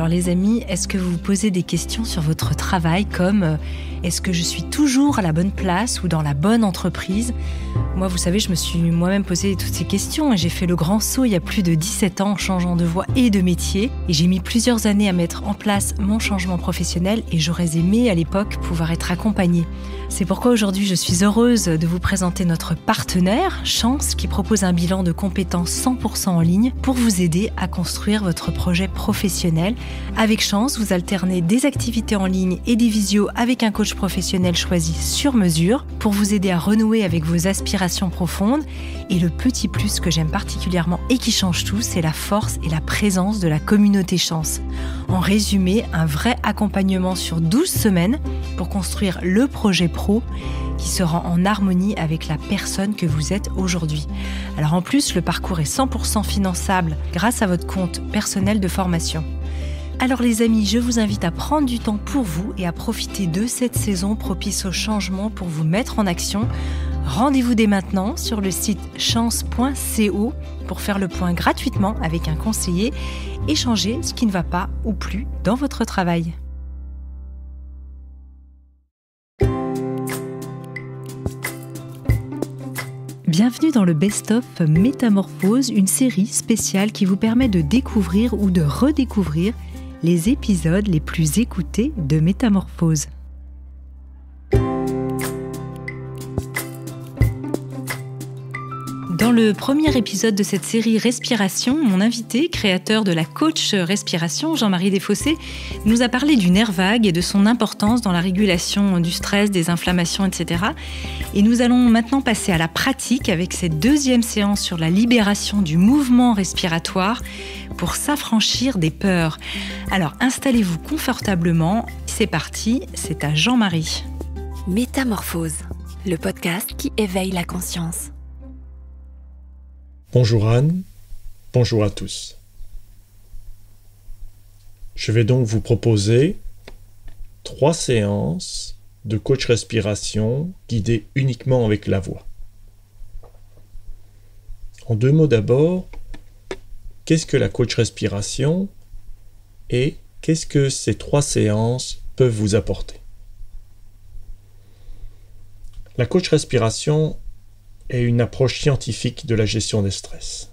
Alors les amis, est-ce que vous vous posez des questions sur votre travail comme est-ce que je suis toujours à la bonne place ou dans la bonne entreprise ? Moi, vous savez, je me suis moi-même posé toutes ces questions et j'ai fait le grand saut il y a plus de 17 ans en changeant de voie et de métier. Et j'ai mis plusieurs années à mettre en place mon changement professionnel et j'aurais aimé à l'époque pouvoir être accompagnée. C'est pourquoi aujourd'hui je suis heureuse de vous présenter notre partenaire, Chance, qui propose un bilan de compétences 100% en ligne pour vous aider à construire votre projet professionnel. Avec Chance, vous alternez des activités en ligne et des visios avec un coach professionnel choisi sur mesure pour vous aider à renouer avec vos aspirations profondes. Et le petit plus que j'aime particulièrement et qui change tout, c'est la force et la présence de la communauté Chance. En résumé, un vrai accompagnement sur 12 semaines pour construire le projet pro qui sera en harmonie avec la personne que vous êtes aujourd'hui. Alors en plus, le parcours est 100% finançable grâce à votre compte personnel de formation. Alors les amis, je vous invite à prendre du temps pour vous et à profiter de cette saison propice au changement pour vous mettre en action. Rendez-vous dès maintenant sur le site chance.co pour faire le point gratuitement avec un conseiller et changer ce qui ne va pas ou plus dans votre travail. Bienvenue dans le Best-of Métamorphose, une série spéciale qui vous permet de découvrir ou de redécouvrir les épisodes les plus écoutés de Métamorphose. Dans le premier épisode de cette série Respiration, mon invité, créateur de la coach Respiration, Jean-Marie Desfossés, nous a parlé du nerf vague et de son importance dans la régulation du stress, des inflammations, etc. Et nous allons maintenant passer à la pratique avec cette deuxième séance sur la libération du mouvement respiratoire pour s'affranchir des peurs. Alors installez-vous confortablement, c'est parti, c'est à Jean-Marie. Métamorphose, le podcast qui éveille la conscience. Bonjour Anne, bonjour à tous. Je vais donc vous proposer 3 séances de coach respiration guidées uniquement avec la voix. En 2 mots d'abord, qu'est-ce que la coach respiration et qu'est-ce que ces 3 séances peuvent vous apporter? La coach respiration est une approche scientifique de la gestion des stress.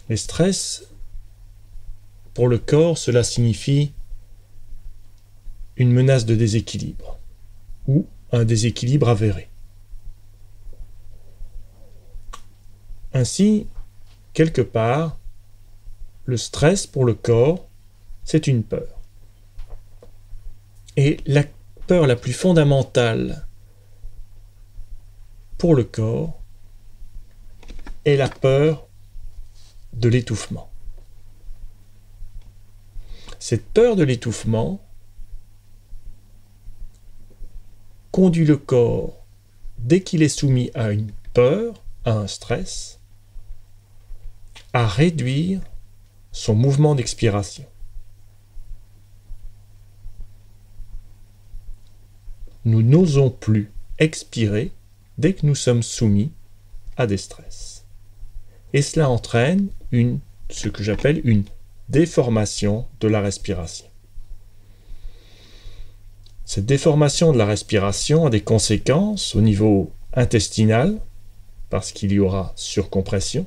Les stress, pour le corps, cela signifie une menace de déséquilibre ou un déséquilibre avéré. Ainsi, quelque part, le stress pour le corps, c'est une peur. Et la peur la plus fondamentale pour le corps est la peur de l'étouffement. Cette peur de l'étouffement conduit le corps, dès qu'il est soumis à une peur, à un stress, à réduire son mouvement d'expiration. Nous n'osons plus expirer dès que nous sommes soumis à des stress. Et cela entraîne ce que j'appelle une déformation de la respiration. Cette déformation de la respiration a des conséquences au niveau intestinal, parce qu'il y aura surcompression,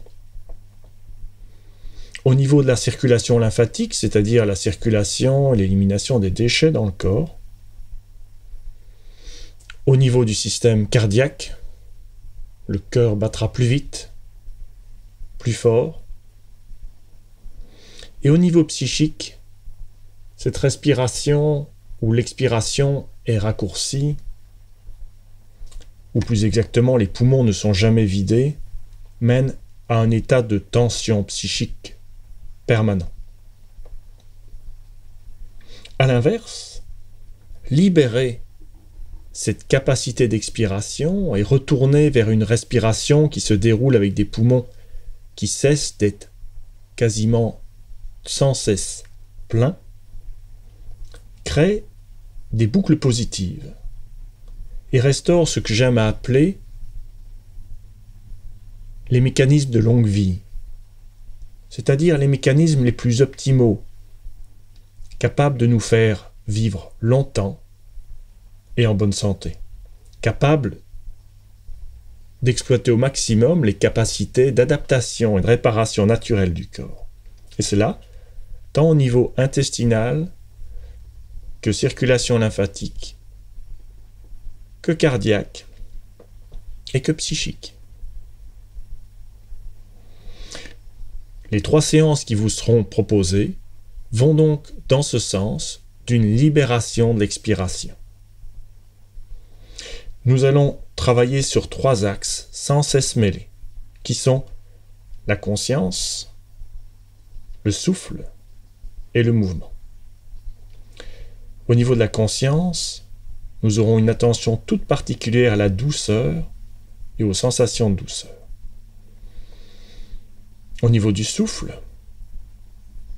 au niveau de la circulation lymphatique, c'est-à-dire la circulation et l'élimination des déchets dans le corps, au niveau du système cardiaque, le cœur battra plus vite, plus fort. Et au niveau psychique, cette respiration où l'expiration est raccourcie, ou plus exactement les poumons ne sont jamais vidés, mène à un état de tension psychique permanent. À l'inverse, libérer cette capacité d'expiration et retourner vers une respiration qui se déroule avec des poumons qui cessent d'être quasiment sans cesse pleins, crée des boucles positives et restaure ce que j'aime à appeler les mécanismes de longue vie, c'est-à-dire les mécanismes les plus optimaux, capables de nous faire vivre longtemps et en bonne santé, capables d'exploiter au maximum les capacités d'adaptation et de réparation naturelle du corps. Et cela, tant au niveau intestinal que circulation lymphatique, que cardiaque et que psychique. Les 3 séances qui vous seront proposées vont donc dans ce sens d'une libération de l'expiration. Nous allons travailler sur 3 axes sans cesse mêlés, qui sont la conscience, le souffle et le mouvement. Au niveau de la conscience, nous aurons une attention toute particulière à la douceur et aux sensations de douceur. Au niveau du souffle,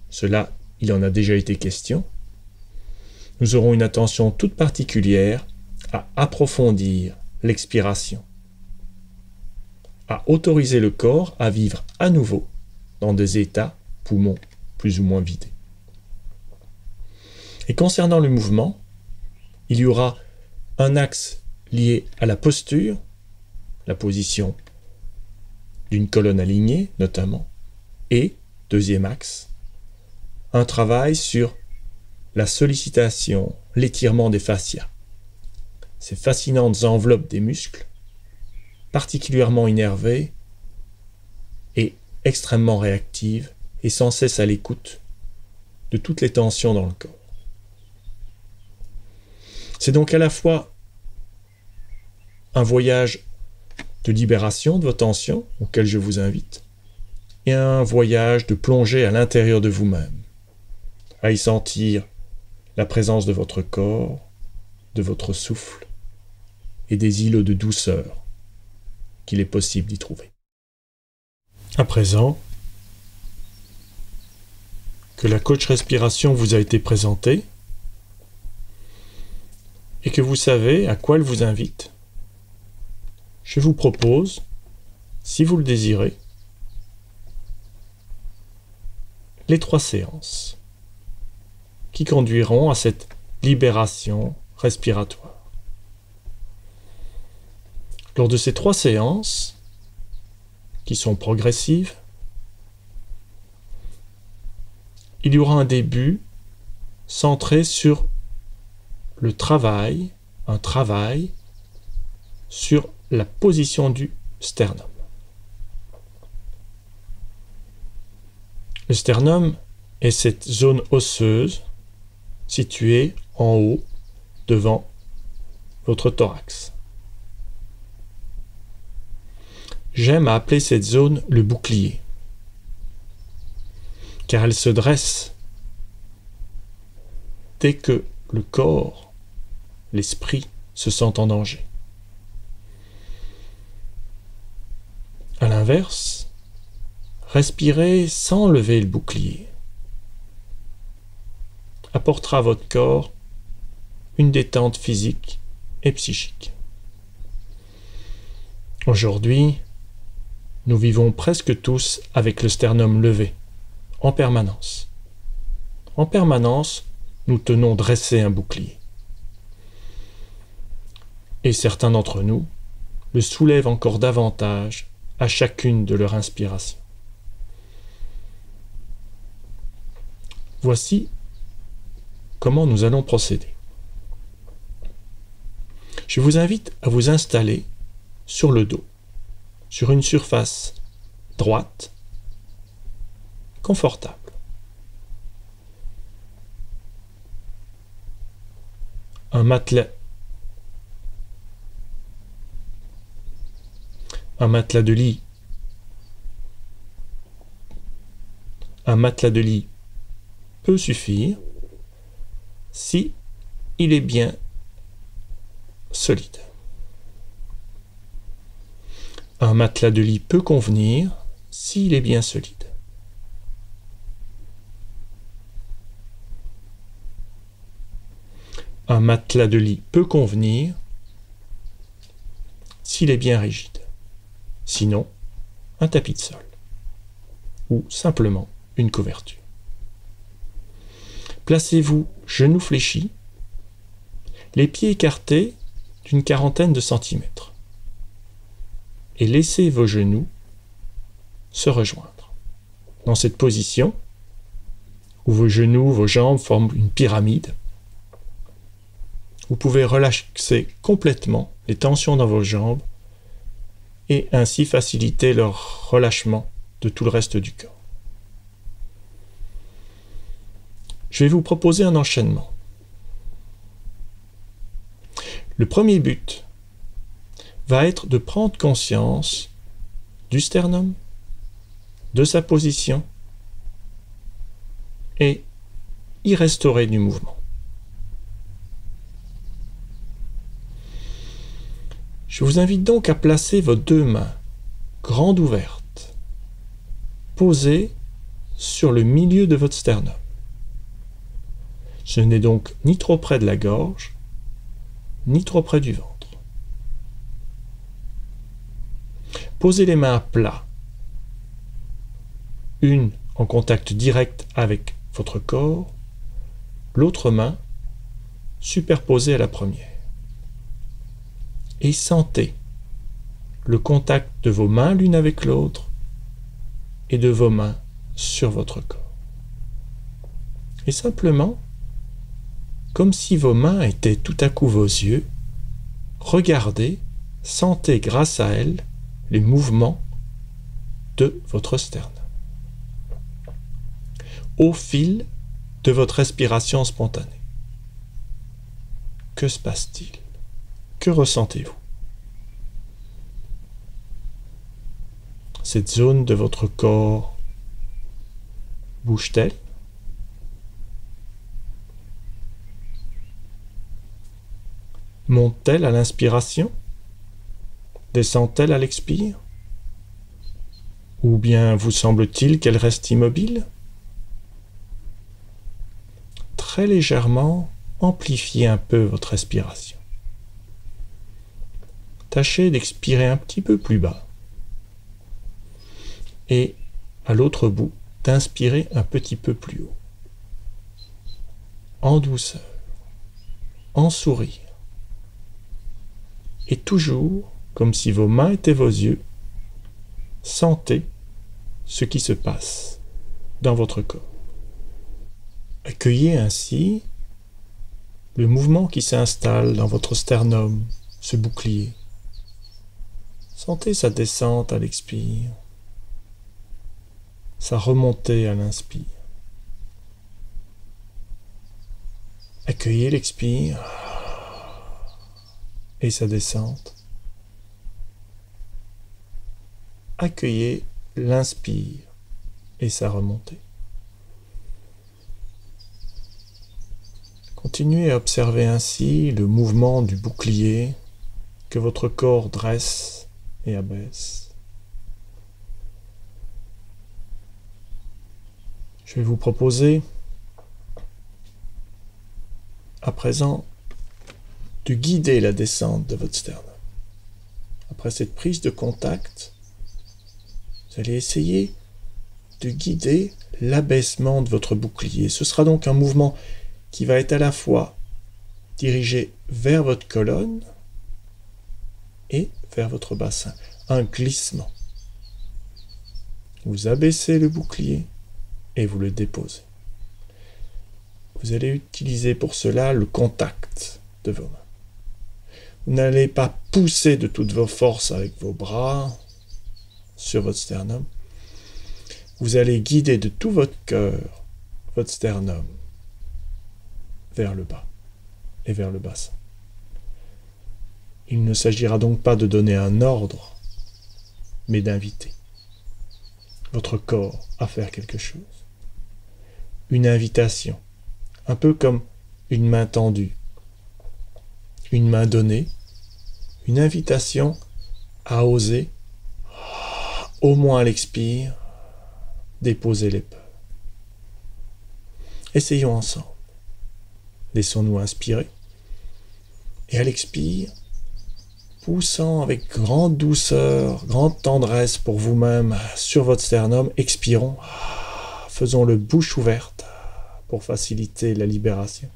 cela, il en a déjà été question, nous aurons une attention toute particulière à approfondir l'expiration, à autoriser le corps à vivre à nouveau dans des états poumons plus ou moins vidés. Et concernant le mouvement, il y aura un axe lié à la posture, la position d'une colonne alignée notamment, et, deuxième axe, un travail sur la sollicitation, l'étirement des fascias, ces fascinantes enveloppes des muscles, particulièrement innervées et extrêmement réactives et sans cesse à l'écoute de toutes les tensions dans le corps. C'est donc à la fois un voyage de libération de vos tensions, auquel je vous invite, et un voyage de plongée à l'intérieur de vous-même, à y sentir la présence de votre corps, de votre souffle, et des îlots de douceur qu'il est possible d'y trouver. À présent, que la coach respiration vous a été présentée, et que vous savez à quoi elle vous invite, je vous propose, si vous le désirez, les 3 séances qui conduiront à cette libération respiratoire. Lors de ces 3 séances, qui sont progressives, il y aura un début centré sur le travail, un travail sur la position du sternum. Le sternum est cette zone osseuse située en haut devant votre thorax. J'aime à appeler cette zone le bouclier, car elle se dresse dès que le corps, l'esprit se sent en danger. À l'inverse, respirez sans lever le bouclier apportera à votre corps une détente physique et psychique. Aujourd'hui, nous vivons presque tous avec le sternum levé, en permanence. En permanence, nous tenons dressé un bouclier. Et certains d'entre nous le soulèvent encore davantage à chacune de leurs inspirations. Voici comment nous allons procéder. Je vous invite à vous installer sur le dos, sur une surface droite, confortable. Un matelas de lit. Un matelas de lit peut suffire si il est bien solide. Un matelas de lit peut convenir s'il est bien solide. Un matelas de lit peut convenir s'il est bien rigide. Sinon, un tapis de sol. ou simplement une couverture. Placez-vous genoux fléchis, les pieds écartés d'une 40aine de centimètres et laissez vos genoux se rejoindre. Dans cette position, où vos genoux, vos jambes forment une pyramide, vous pouvez relaxer complètement les tensions dans vos jambes et ainsi faciliter leur relâchement de tout le reste du corps. Je vais vous proposer un enchaînement. Le premier but va être de prendre conscience du sternum, de sa position et y restaurer du mouvement. Je vous invite donc à placer vos deux mains grandes ouvertes, posées sur le milieu de votre sternum. Ce n'est donc ni trop près de la gorge, ni trop près du ventre. Posez les mains à plat, une en contact direct avec votre corps, l'autre main superposée à la première. Et sentez le contact de vos mains l'une avec l'autre et de vos mains sur votre corps. Et simplement, comme si vos mains étaient tout à coup vos yeux, regardez, sentez grâce à elles les mouvements de votre sternum. Au fil de votre respiration spontanée. Que se passe-t-il? Que ressentez-vous? Cette zone de votre corps bouge-t-elle? Monte-t-elle à l'inspiration? Descend-elle à l'expire? Ou bien vous semble-t-il qu'elle reste immobile? Très légèrement, amplifiez un peu votre respiration. Tâchez d'expirer un petit peu plus bas. Et, à l'autre bout, d'inspirer un petit peu plus haut. En douceur, en sourire. Et toujours, comme si vos mains étaient vos yeux, sentez ce qui se passe dans votre corps. Accueillez ainsi le mouvement qui s'installe dans votre sternum, ce bouclier. Sentez sa descente à l'expire, sa remontée à l'inspire. Accueillez l'expire et sa descente. Accueillez l'inspire et sa remontée. Continuez à observer ainsi le mouvement du bouclier que votre corps dresse et abaisse. Je vais vous proposer à présent de guider la descente de votre sternum. Après cette prise de contact, vous allez essayer de guider l'abaissement de votre bouclier. Ce sera donc un mouvement qui va être à la fois dirigé vers votre colonne et vers votre bassin. Un glissement. Vous abaissez le bouclier et vous le déposez. Vous allez utiliser pour cela le contact de vos mains. Vous n'allez pas pousser de toutes vos forces avec vos bras sur votre sternum. Vous allez guider de tout votre cœur votre sternum vers le bas et vers le bassin. Il ne s'agira donc pas de donner un ordre, mais d'inviter votre corps à faire quelque chose. Une invitation, un peu comme une main tendue, une main donnée, une invitation à oser, au moins à l'expire, déposer les peurs. Essayons ensemble. Laissons-nous inspirer. Et à l'expire, poussant avec grande douceur, grande tendresse pour vous-même sur votre sternum, expirons. Faisons-le bouche ouverte pour faciliter la libération.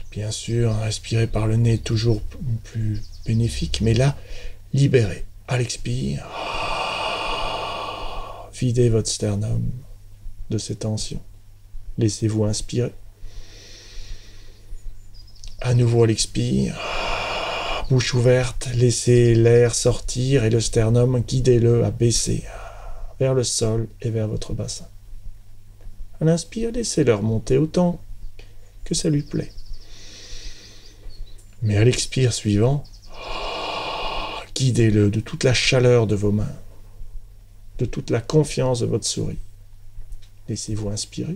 Bien sûr, respirer par le nez est toujours plus bénéfique, mais là, libérez. À l'expire, videz votre sternum de ces tensions. Laissez-vous inspirer. À nouveau à l'expire, bouche ouverte, laissez l'air sortir et le sternum, guidez-le à baisser vers le sol et vers votre bassin. À l'inspire, laissez-le remonter autant que ça lui plaît. Mais à l'expire suivant, guidez-le de toute la chaleur de vos mains, de toute la confiance de votre souris. Laissez-vous inspirer.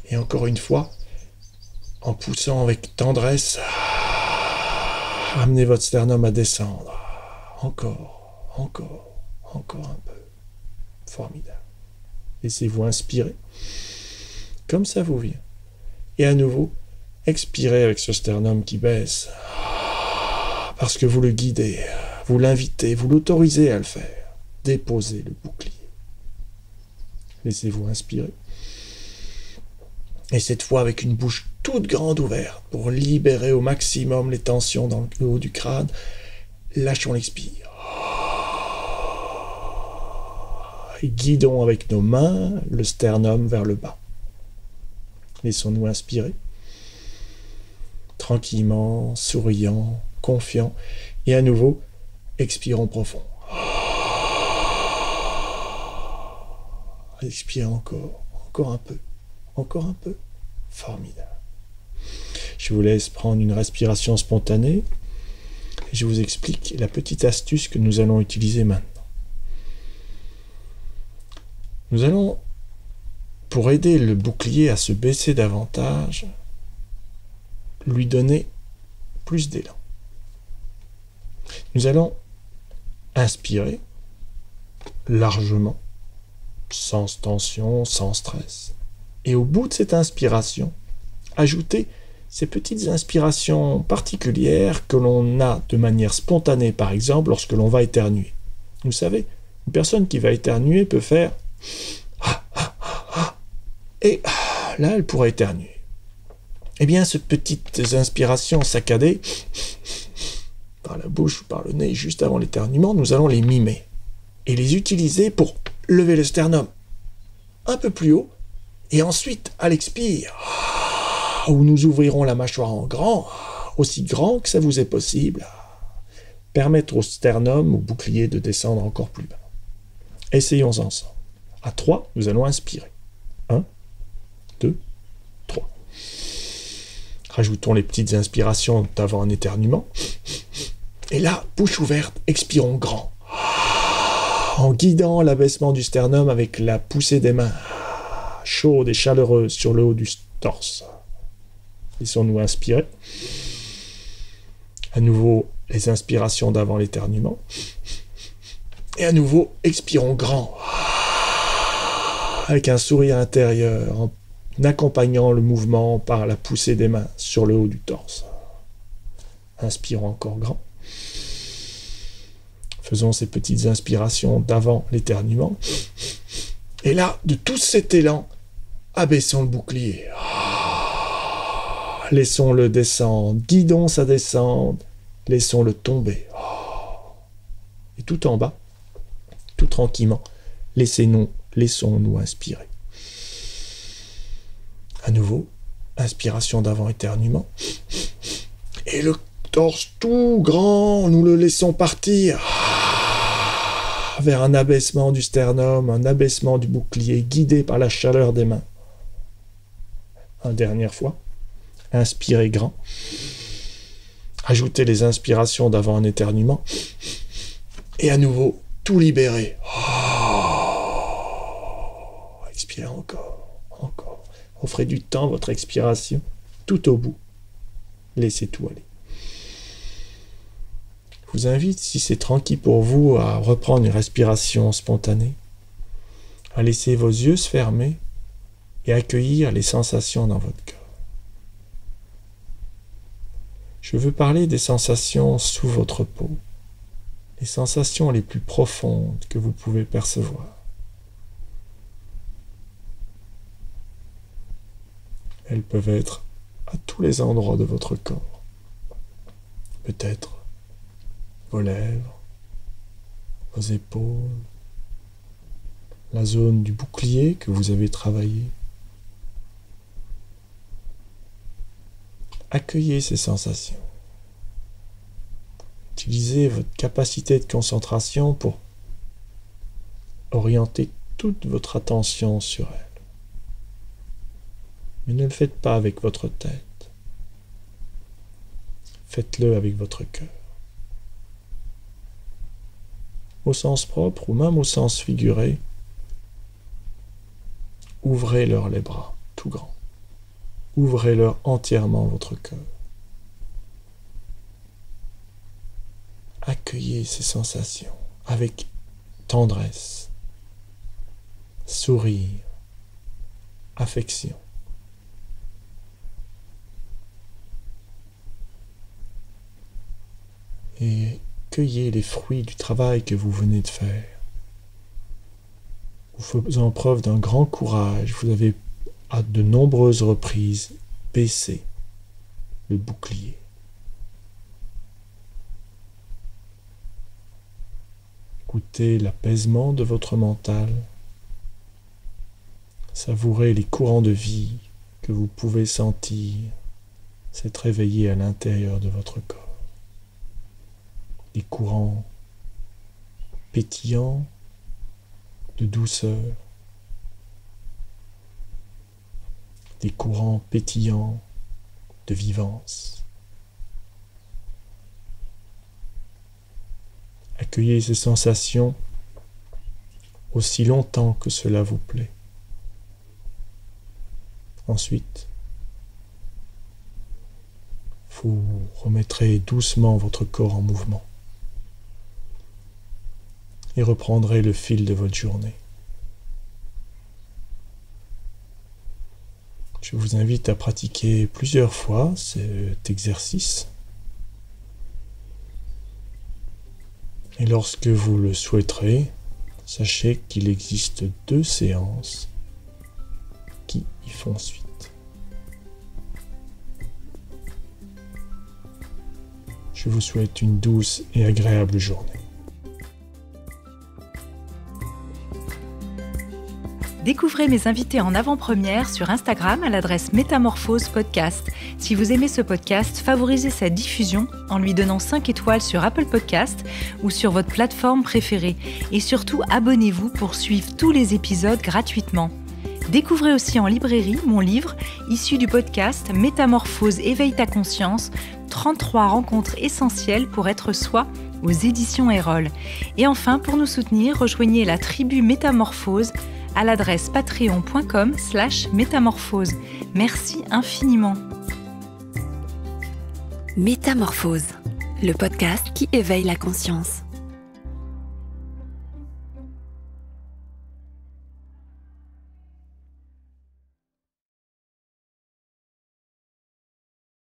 Et encore une fois, en poussant avec tendresse, amenez votre sternum à descendre. Encore un peu. Formidable. Laissez-vous inspirer, comme ça vous vient. Et à nouveau, expirez avec ce sternum qui baisse, parce que vous le guidez, vous l'invitez, vous l'autorisez à le faire. Déposez le bouclier. Laissez-vous inspirer. Et cette fois avec une bouche toute grande ouverte pour libérer au maximum les tensions dans le haut du crâne. Lâchons l'expire. Et guidons avec nos mains le sternum vers le bas. Laissons-nous inspirer. Tranquillement, souriant, confiant. Et à nouveau, expirons profond. Expirez encore un peu. Encore un peu. Formidable. Je vous laisse prendre une respiration spontanée. Et je vous explique la petite astuce que nous allons utiliser maintenant. Nous allons, pour aider le bouclier à se baisser davantage, lui donner plus d'élan. Nous allons inspirer largement, sans tension, sans stress. Et au bout de cette inspiration, ajouter ces petites inspirations particulières que l'on a de manière spontanée, par exemple, lorsque l'on va éternuer. Vous savez, une personne qui va éternuer peut faire et là, elle pourrait éternuer. Eh bien, ces petites inspirations saccadées, par la bouche ou par le nez, juste avant l'éternuement, nous allons les mimer et les utiliser pour lever le sternum un peu plus haut, et ensuite, à l'expire, où nous ouvrirons la mâchoire en grand, aussi grand que ça vous est possible, permettre au sternum, au bouclier, de descendre encore plus bas. Essayons ensemble. À 3, nous allons inspirer. 1, 2, 3. Rajoutons les petites inspirations d'avant un éternuement. Et là, bouche ouverte, expirons grand, en guidant l'abaissement du sternum avec la poussée des mains, chaude et chaleureuse sur le haut du torse. Laissons-nous inspirer. À nouveau, les inspirations d'avant l'éternuement. Et à nouveau, expirons grand, avec un sourire intérieur, en accompagnant le mouvement par la poussée des mains sur le haut du torse. Inspirons encore grand. Faisons ces petites inspirations d'avant l'éternuement. Et là, de tout cet élan, abaissons le bouclier. Laissons-le descendre, guidons sa descente, laissons-le tomber. Et tout en bas, tout tranquillement, laissons-nous inspirer. À nouveau, inspiration d'avant éternuement. Et le torse tout grand, nous le laissons partir vers un abaissement du sternum, un abaissement du bouclier, guidé par la chaleur des mains. Une dernière fois, inspirez grand. Ajoutez les inspirations d'avant un éternuement. Et à nouveau, tout libérer. Expirez encore. Offrez du temps à votre expiration, tout au bout. Laissez tout aller. Je vous invite, si c'est tranquille pour vous, à reprendre une respiration spontanée, à laisser vos yeux se fermer et accueillir les sensations dans votre cœur. Je veux parler des sensations sous votre peau, les sensations les plus profondes que vous pouvez percevoir. Elles peuvent être à tous les endroits de votre corps. Peut-être vos lèvres, vos épaules, la zone du bouclier que vous avez travaillé. Accueillez ces sensations. Utilisez votre capacité de concentration pour orienter toute votre attention sur elles. Mais ne le faites pas avec votre tête. Faites-le avec votre cœur. Au sens propre ou même au sens figuré, ouvrez-leur les bras tout grands. Ouvrez-leur entièrement votre cœur. Accueillez ces sensations avec tendresse, sourire, affection. Et cueillez les fruits du travail que vous venez de faire. Vous faisant preuve d'un grand courage, vous avez à de nombreuses reprises baissé le bouclier. Écoutez l'apaisement de votre mental. Savourez les courants de vie que vous pouvez sentir s'être réveillés à l'intérieur de votre corps. Des courants pétillants de douceur, des courants pétillants de vivance. Accueillez ces sensations aussi longtemps que cela vous plaît. Ensuite, vous remettrez doucement votre corps en mouvement et reprendrez le fil de votre journée. Je vous invite à pratiquer plusieurs fois cet exercice. Et lorsque vous le souhaiterez, sachez qu'il existe 2 séances qui y font suite. Je vous souhaite une douce et agréable journée. Découvrez mes invités en avant-première sur Instagram à l'adresse Métamorphose Podcast. Si vous aimez ce podcast, favorisez sa diffusion en lui donnant 5 étoiles sur Apple Podcast ou sur votre plateforme préférée. Et surtout, abonnez-vous pour suivre tous les épisodes gratuitement. Découvrez aussi en librairie mon livre, issu du podcast Métamorphose, éveille ta conscience, 33 rencontres essentielles pour être soi, aux éditions Erol. Et enfin, pour nous soutenir, rejoignez la tribu Métamorphose à l'adresse patreon.com/métamorphose. Merci infiniment. Métamorphose, le podcast qui éveille la conscience.